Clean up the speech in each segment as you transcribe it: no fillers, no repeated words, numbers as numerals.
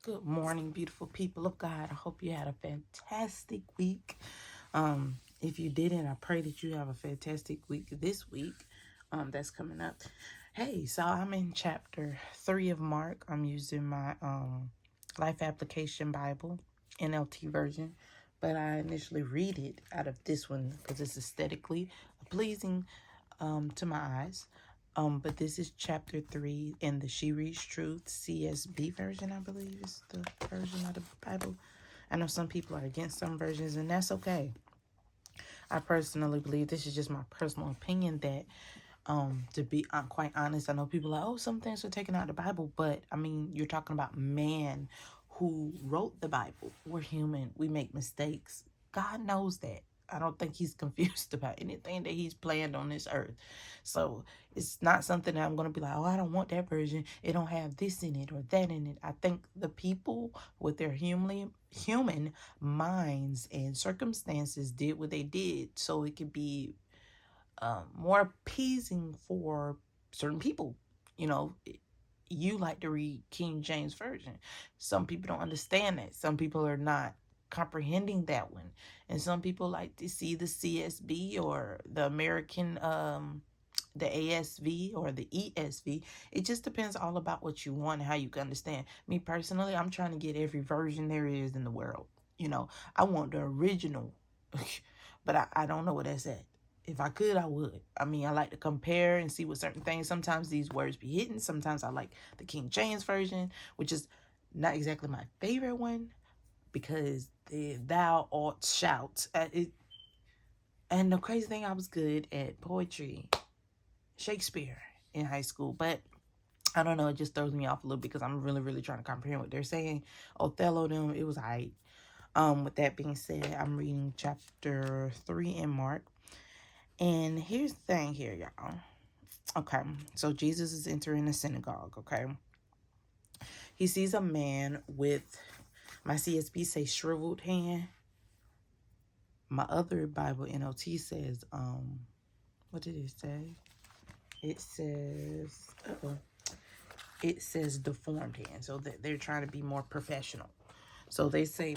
Good morning, beautiful people of God. I hope you had a fantastic week. If you didn't, I pray that you have a fantastic week this week. That's coming up. Hey, so I'm in chapter 3 of Mark. I'm using my Life Application Bible, NLT version, but I initially read it out of this one because it's aesthetically pleasing to my eyes. But this is chapter 3 in the She Reads Truth CSB version, I believe is the version of the Bible. I know some people are against some versions, and that's okay. I personally believe, this is just my personal opinion, that to be quite honest, I know people are like, oh, some things are taken out of the Bible, but I mean, you're talking about man who wrote the Bible. We're human. We make mistakes. God knows that. I don't think he's confused about anything that he's planned on this earth. So it's not something that I'm going to be like, oh, I don't want that version. It don't have this in it or that in it. I think the people with their human minds and circumstances did what they did so it could be more appeasing for certain people. You know, you like to read King James Version. Some people don't understand that. Some people are not comprehending that one. And some people like to see the CSB or the American, the ASV or the ESV. It just depends all about what you want and how you can understand. Me personally, I'm trying to get every version there is in the world. You know, I want the original, but I don't know what that's at. If I could, I would. I mean, I like to compare and see what certain things. Sometimes these words be hidden. Sometimes I like the King James Version, which is not exactly my favorite one because the thou art shout. And the crazy thing, I was good at poetry, Shakespeare in high school, but I don't know, it just throws me off a little because I'm really, really trying to comprehend what they're saying. Othello, them, it was alright. With that being said, I'm reading chapter 3 in Mark. And here's the thing here, y'all. Okay, so Jesus is entering a synagogue, okay? He sees a man with, my CSB say shriveled hand. My other Bible, NLT, says, what did it say? It says, it says deformed hand. So they're trying to be more professional. So they say,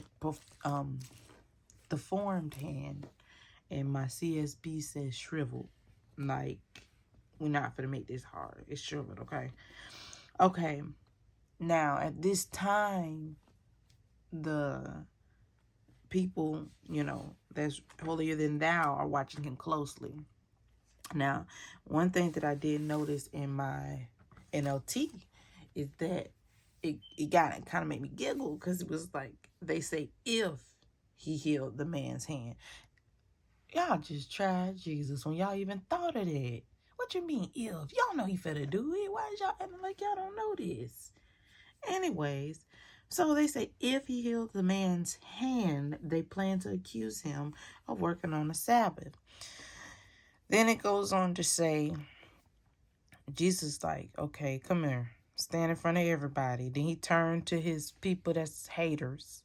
deformed hand, and my CSB says shriveled. Like, we're not gonna make this hard. It's shriveled, okay? Okay. Now, at this time, the people, that's holier than thou are watching him closely. Now, one thing that I did notice in my NLT is that it kind of made me giggle because it was like, they say, if he healed the man's hand. Y'all just tried Jesus when y'all even thought of that. What you mean, if? Y'all know he finna do it. Why is y'all acting like y'all don't know this? Anyways, so they say if he healed the man's hand, they plan to accuse him of working on the Sabbath. Then it goes on to say, Jesus like, okay, come here. Stand in front of everybody. Then he turned to his people that's haters.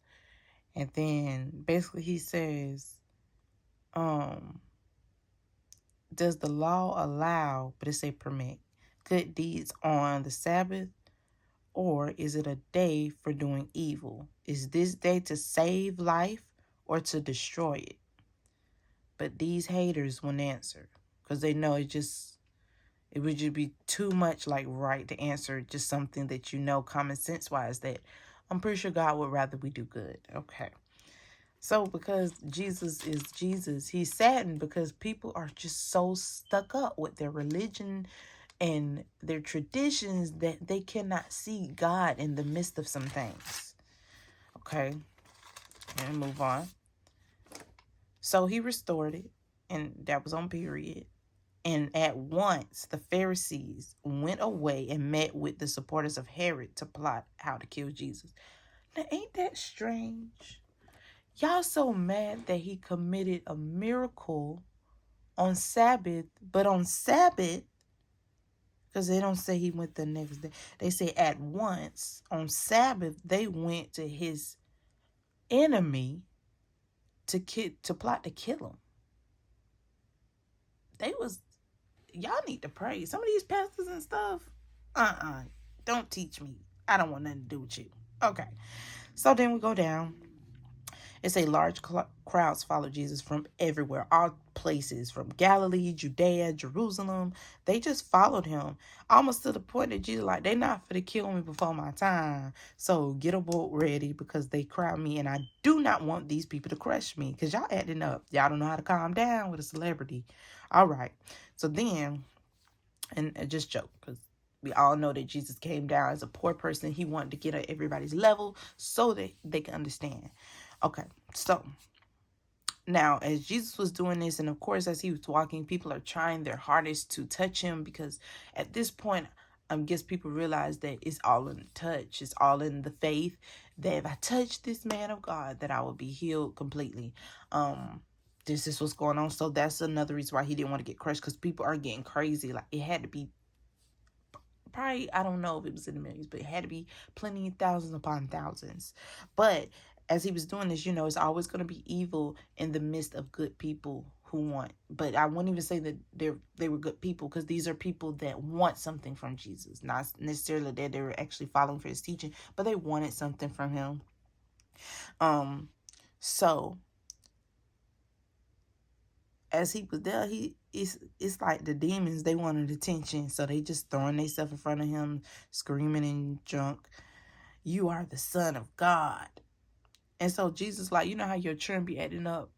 And then basically he says, does the law allow, but it say permit, good deeds on the Sabbath? Or is it a day for doing evil? Is this day to save life or to destroy it? But these haters won't answer because they know it would just be too much like right to answer just something that common sense wise that I'm pretty sure God would rather we do good. Okay. So because Jesus is Jesus, he's saddened because people are just so stuck up with their religion and their traditions that they cannot see God in the midst of some things. Okay, and move on. So he restored it, and that was on period. And at once the Pharisees went away and met with the supporters of Herod to plot how to kill Jesus. Now, ain't that strange? Y'all so mad that he committed a miracle on Sabbath, but on Sabbath, because they don't say he went the next day. They say at once on Sabbath they went to his enemy to plot to kill him. Y'all need to pray. Some of these pastors and stuff, don't teach me. I don't want nothing to do with you. Okay. So then we go down. It's a large crowds followed Jesus from everywhere, all places, from Galilee, Judea, Jerusalem. They just followed him, almost to the point that Jesus like, they not for to kill me before my time. So get a boat ready because they crowd me, and I do not want these people to crush me because y'all acting up. Y'all don't know how to calm down with a celebrity. All right. So then, and just joke because we all know that Jesus came down as a poor person. He wanted to get at everybody's level so that they can understand. Okay, so now as Jesus was doing this, and of course as he was walking, people are trying their hardest to touch him because at this point, I guess people realize that it's all in the touch. It's all in the faith that if I touch this man of God, that I will be healed completely. This is what's going on. So that's another reason why he didn't want to get crushed, because people are getting crazy. Like, it had to be probably, I don't know if it was in the millions, but it had to be plenty of thousands upon thousands. But as he was doing this, it's always going to be evil in the midst of good people who want. But I wouldn't even say that they were good people, because these are people that want something from Jesus. Not necessarily that they were actually following for his teaching, but they wanted something from him. So as he was there, it's like the demons, they wanted attention, so they just throwing themselves in front of him, screaming and drunk, "You are the Son of God." And so Jesus, like, you know how your children be acting up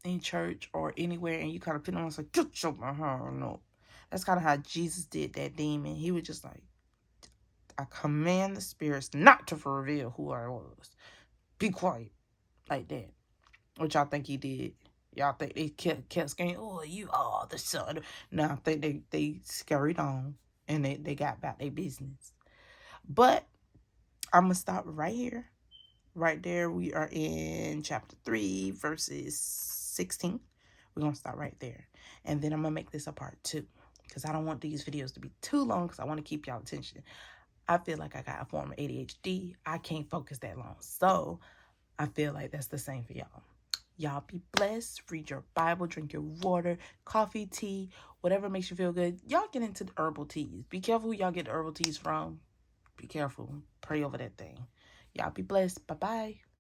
in church or anywhere, and you kind of put on, like, "Get your behind up." That's kind of how Jesus did that demon. He was just like, "I command the spirits not to reveal who I was. Be quiet," like that. What y'all think he did? Y'all think they kept screaming, "Oh, you are the Son"? No, I think they scurried on and they got about their business. But I'm gonna stop right here. Right there, we are in chapter 3, verses 16. We're gonna start right there, and then I'm gonna make this a part 2 because I don't want these videos to be too long, because I want to keep y'all attention. I feel like I got a form of ADHD. I can't focus that long, so I feel like that's the same for y'all. Y'all be blessed. Read your Bible, drink your water, coffee, tea, whatever makes you feel good. Y'all get into the herbal teas. Be careful who y'all get the herbal teas from. Be careful. Pray over that thing. Y'all be blessed. Bye-bye.